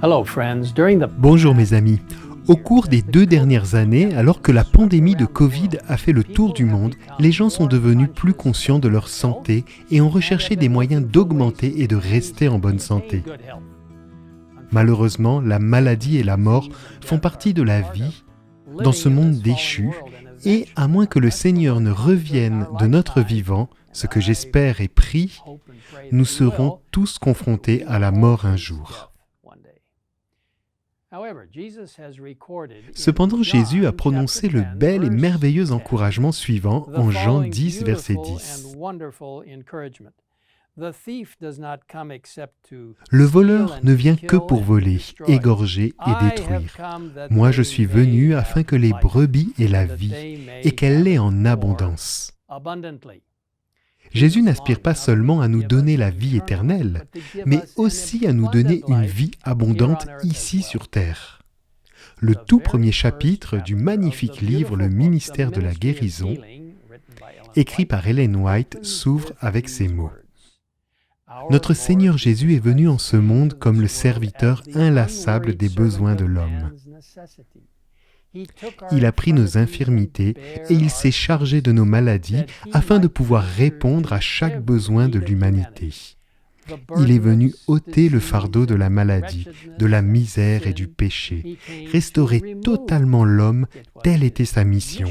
Bonjour mes amis. Au cours des 2 dernières années, alors que la pandémie de Covid a fait le tour du monde, les gens sont devenus plus conscients de leur santé et ont recherché des moyens d'augmenter et de rester en bonne santé. Malheureusement, la maladie et la mort font partie de la vie dans ce monde déchu et à moins que le Seigneur ne revienne de notre vivant, ce que j'espère et prie, nous serons tous confrontés à la mort un jour. Cependant, Jésus a prononcé le bel et merveilleux encouragement suivant en Jean 10, verset 10. Le voleur ne vient que pour voler, égorger et détruire. Moi, je suis venu afin que les brebis aient la vie et qu'elle l'ait en abondance. Jésus n'aspire pas seulement à nous donner la vie éternelle, mais aussi à nous donner une vie abondante ici sur terre. Le tout premier chapitre du magnifique livre Le ministère de la guérison, écrit par Ellen White, s'ouvre avec ces mots. Notre Seigneur Jésus est venu en ce monde comme le serviteur inlassable des besoins de l'homme. Il a pris nos infirmités et il s'est chargé de nos maladies afin de pouvoir répondre à chaque besoin de l'humanité. Il est venu ôter le fardeau de la maladie, de la misère et du péché, restaurer totalement l'homme, telle était sa mission.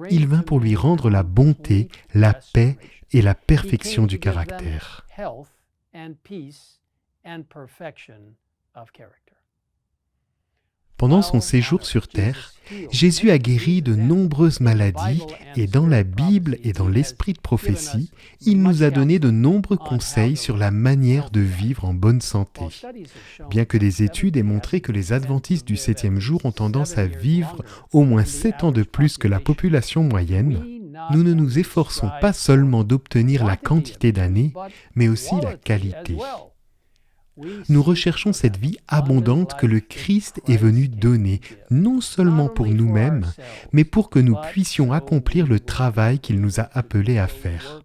Il vint pour lui rendre la bonté, la paix et la perfection du caractère. Pendant son séjour sur terre, Jésus a guéri de nombreuses maladies et dans la Bible et dans l'esprit de prophétie, il nous a donné de nombreux conseils sur la manière de vivre en bonne santé. Bien que des études aient montré que les adventistes du 7e jour ont tendance à vivre au moins 7 ans de plus que la population moyenne, nous ne nous efforçons pas seulement d'obtenir la quantité d'années, mais aussi la qualité. Nous recherchons cette vie abondante que le Christ est venu donner, non seulement pour nous-mêmes, mais pour que nous puissions accomplir le travail qu'il nous a appelés à faire.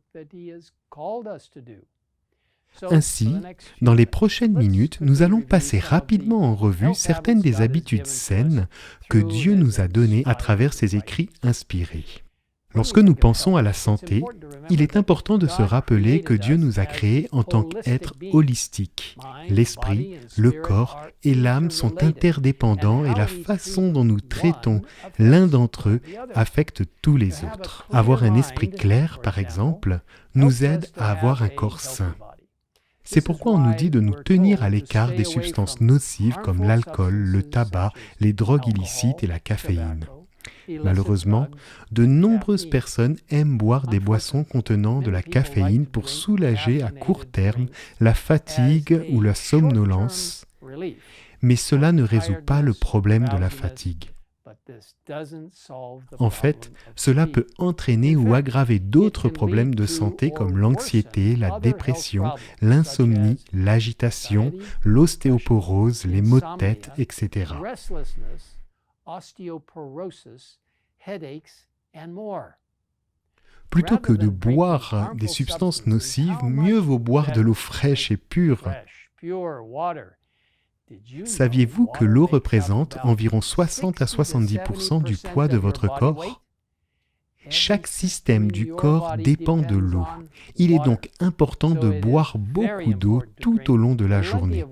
Ainsi, dans les prochaines minutes, nous allons passer rapidement en revue certaines des habitudes saines que Dieu nous a données à travers ses écrits inspirés. Lorsque nous pensons à la santé, il est important de se rappeler que Dieu nous a créés en tant qu'êtres holistiques. L'esprit, le corps et l'âme sont interdépendants et la façon dont nous traitons l'un d'entre eux affecte tous les autres. Avoir un esprit clair, par exemple, nous aide à avoir un corps sain. C'est pourquoi on nous dit de nous tenir à l'écart des substances nocives comme l'alcool, le tabac, les drogues illicites et la caféine. Malheureusement, de nombreuses personnes aiment boire des boissons contenant de la caféine pour soulager à court terme la fatigue ou la somnolence, mais cela ne résout pas le problème de la fatigue. En fait, cela peut entraîner ou aggraver d'autres problèmes de santé comme l'anxiété, la dépression, l'insomnie, l'agitation, l'ostéoporose, les maux de tête, etc. Plutôt que de boire des substances nocives, mieux vaut boire de l'eau fraîche et pure. Saviez-vous que l'eau représente environ 60 à 70% du poids de votre corps ? Chaque système du corps dépend de l'eau. Il est donc important de boire beaucoup d'eau tout au long de la journée.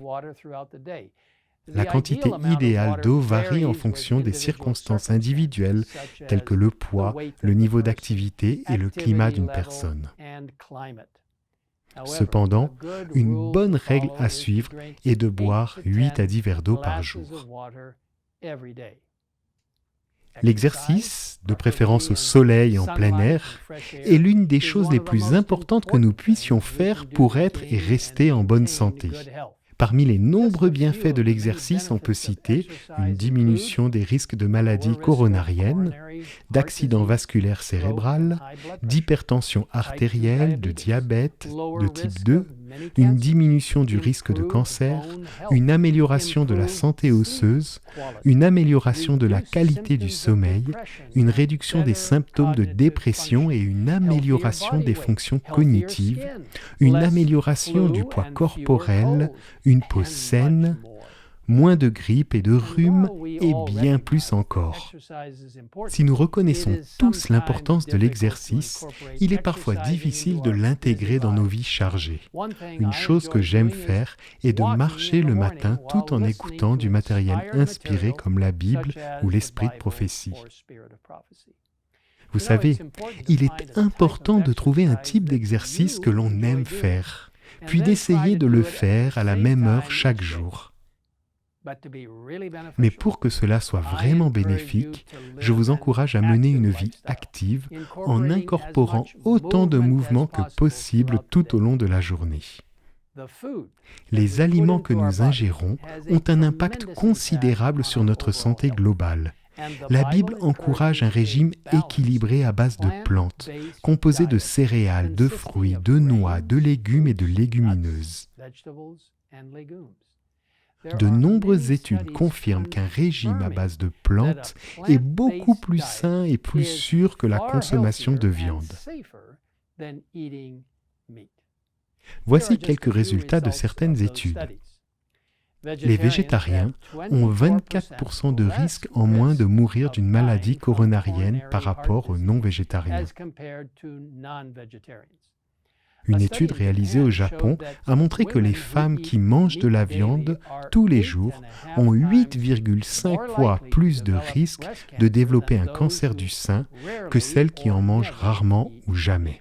La quantité idéale d'eau varie en fonction des circonstances individuelles telles que le poids, le niveau d'activité et le climat d'une personne. Cependant, une bonne règle à suivre est de boire 8 à 10 verres d'eau par jour. L'exercice, de préférence au soleil et en plein air, est l'une des choses les plus importantes que nous puissions faire pour être et rester en bonne santé. Parmi les nombreux bienfaits de l'exercice, on peut citer une diminution des risques de maladies coronariennes, d'accidents vasculaires cérébrales, d'hypertension artérielle, de diabète de type 2, une diminution du risque de cancer, une amélioration de la santé osseuse, une amélioration de la qualité du sommeil, une réduction des symptômes de dépression et une amélioration des fonctions cognitives, une amélioration du poids corporel, une peau saine, moins de grippe et de rhume, et bien plus encore. Si nous reconnaissons tous l'importance de l'exercice, il est parfois difficile de l'intégrer dans nos vies chargées. Une chose que j'aime faire est de marcher le matin tout en écoutant du matériel inspiré comme la Bible ou l'Esprit de prophétie. Vous savez, il est important de trouver un type d'exercice que l'on aime faire, puis d'essayer de le faire à la même heure chaque jour. Mais pour que cela soit vraiment bénéfique, je vous encourage à mener une vie active en incorporant autant de mouvements que possible tout au long de la journée. Les aliments que nous ingérons ont un impact considérable sur notre santé globale. La Bible encourage un régime équilibré à base de plantes, composé de céréales, de fruits, de noix, de légumes et de légumineuses. De nombreuses études confirment qu'un régime à base de plantes est beaucoup plus sain et plus sûr que la consommation de viande. Voici quelques résultats de certaines études. Les végétariens ont 24% de risque en moins de mourir d'une maladie coronarienne par rapport aux non-végétariens. Une étude réalisée au Japon a montré que les femmes qui mangent de la viande tous les jours ont 8,5 fois plus de risques de développer un cancer du sein que celles qui en mangent rarement ou jamais.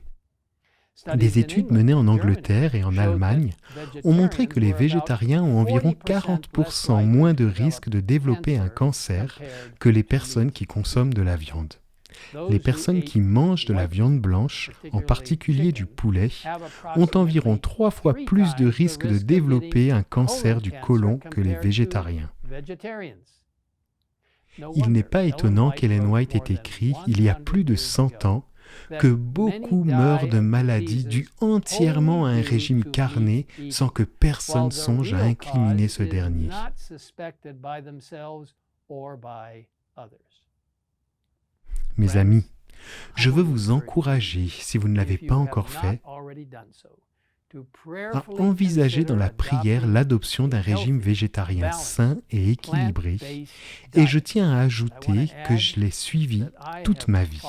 Des études menées en Angleterre et en Allemagne ont montré que les végétariens ont environ 40% moins de risques de développer un cancer que les personnes qui consomment de la viande. Les personnes qui mangent de la viande blanche, en particulier du poulet, ont environ 3 fois plus de risques de développer un cancer du côlon que les végétariens. Il n'est pas étonnant qu'Ellen White ait écrit, il y a plus de 100 ans, que beaucoup meurent de maladies dues entièrement à un régime carné sans que personne songe à incriminer ce dernier. Mes amis, je veux vous encourager, si vous ne l'avez pas encore fait, à envisager dans la prière l'adoption d'un régime végétarien sain et équilibré, et je tiens à ajouter que je l'ai suivi toute ma vie.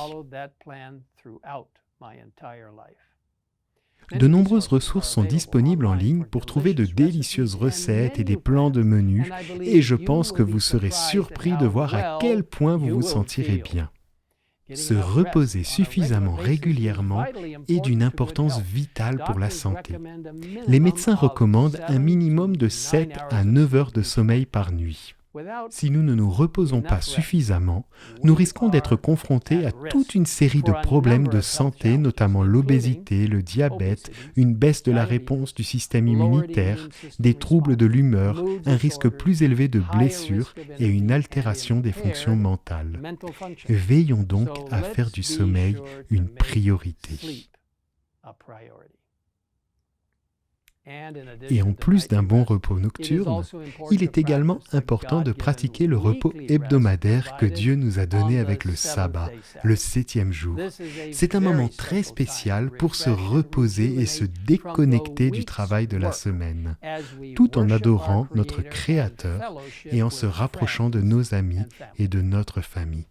De nombreuses ressources sont disponibles en ligne pour trouver de délicieuses recettes et des plans de menus, et je pense que vous serez surpris de voir à quel point vous vous sentirez bien. Se reposer suffisamment régulièrement est d'une importance vitale pour la santé. Les médecins recommandent un minimum de 7 à 9 heures de sommeil par nuit. Si nous ne nous reposons pas suffisamment, nous risquons d'être confrontés à toute une série de problèmes de santé, notamment l'obésité, le diabète, une baisse de la réponse du système immunitaire, des troubles de l'humeur, un risque plus élevé de blessures et une altération des fonctions mentales. Veillons donc à faire du sommeil une priorité. Et en plus d'un bon repos nocturne, il est également important de pratiquer le repos hebdomadaire que Dieu nous a donné avec le sabbat, le 7e jour. C'est un moment très spécial pour se reposer et se déconnecter du travail de la semaine, tout en adorant notre Créateur et en se rapprochant de nos amis et de notre famille.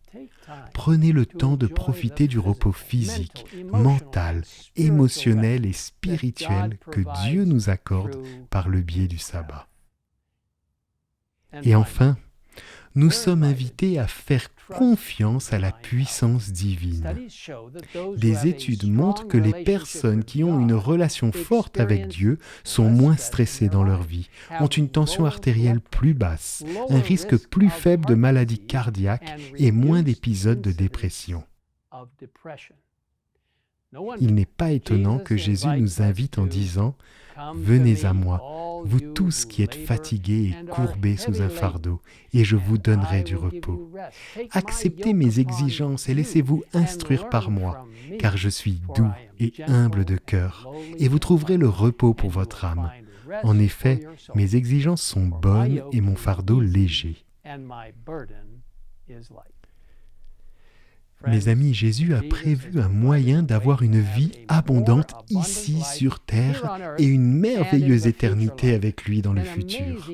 Prenez le temps de profiter du repos physique, mental, émotionnel et spirituel que Dieu nous accorde par le biais du sabbat. Et enfin, nous sommes invités à faire confiance à la puissance divine. Des études montrent que les personnes qui ont une relation forte avec Dieu sont moins stressées dans leur vie, ont une tension artérielle plus basse, un risque plus faible de maladies cardiaques et moins d'épisodes de dépression. Il n'est pas étonnant que Jésus nous invite en disant « Venez à moi, vous tous qui êtes fatigués et courbés sous un fardeau, et je vous donnerai du repos. Acceptez mes exigences et laissez-vous instruire par moi, car je suis doux et humble de cœur, et vous trouverez le repos pour votre âme. En effet, mes exigences sont bonnes et mon fardeau léger. » Mes amis, Jésus a prévu un moyen d'avoir une vie abondante ici sur terre et une merveilleuse éternité avec lui dans le futur.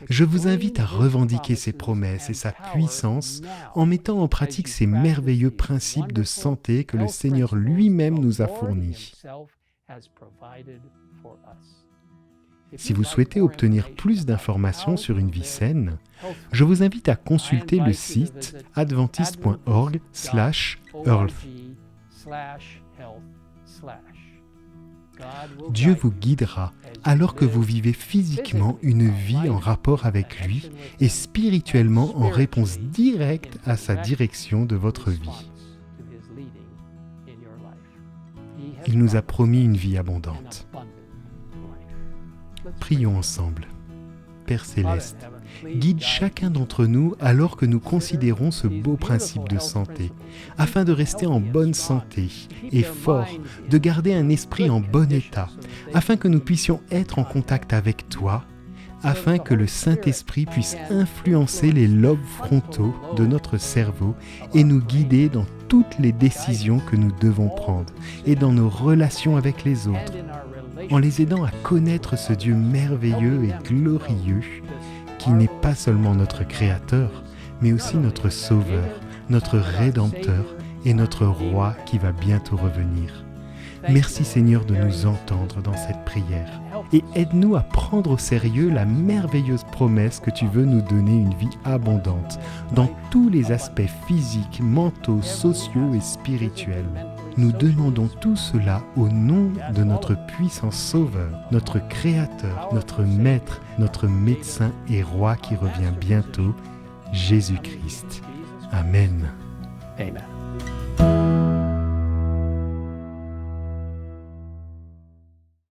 Je vous invite à revendiquer ses promesses et sa puissance en mettant en pratique ces merveilleux principes de santé que le Seigneur lui-même nous a fournis. Si vous souhaitez obtenir plus d'informations sur une vie saine, je vous invite à consulter le site adventist.org/health. Dieu vous guidera alors que vous vivez physiquement une vie en rapport avec lui et spirituellement en réponse directe à sa direction de votre vie. Il nous a promis une vie abondante. Prions ensemble. Père Céleste, guide chacun d'entre nous alors que nous considérons ce beau principe de santé, afin de rester en bonne santé et fort, de garder un esprit en bon état, afin que nous puissions être en contact avec toi, afin que le Saint-Esprit puisse influencer les lobes frontaux de notre cerveau et nous guider dans toutes les décisions que nous devons prendre et dans nos relations avec les autres, en les aidant à connaître ce Dieu merveilleux et glorieux qui n'est pas seulement notre Créateur, mais aussi notre Sauveur, notre Rédempteur et notre Roi qui va bientôt revenir. Merci Seigneur de nous entendre dans cette prière et aide-nous à prendre au sérieux la merveilleuse promesse que tu veux nous donner une vie abondante dans tous les aspects physiques, mentaux, sociaux et spirituels. Nous demandons tout cela au nom de notre puissant Sauveur, notre Créateur, notre Maître, notre Médecin et Roi qui revient bientôt, Jésus-Christ. Amen. Amen.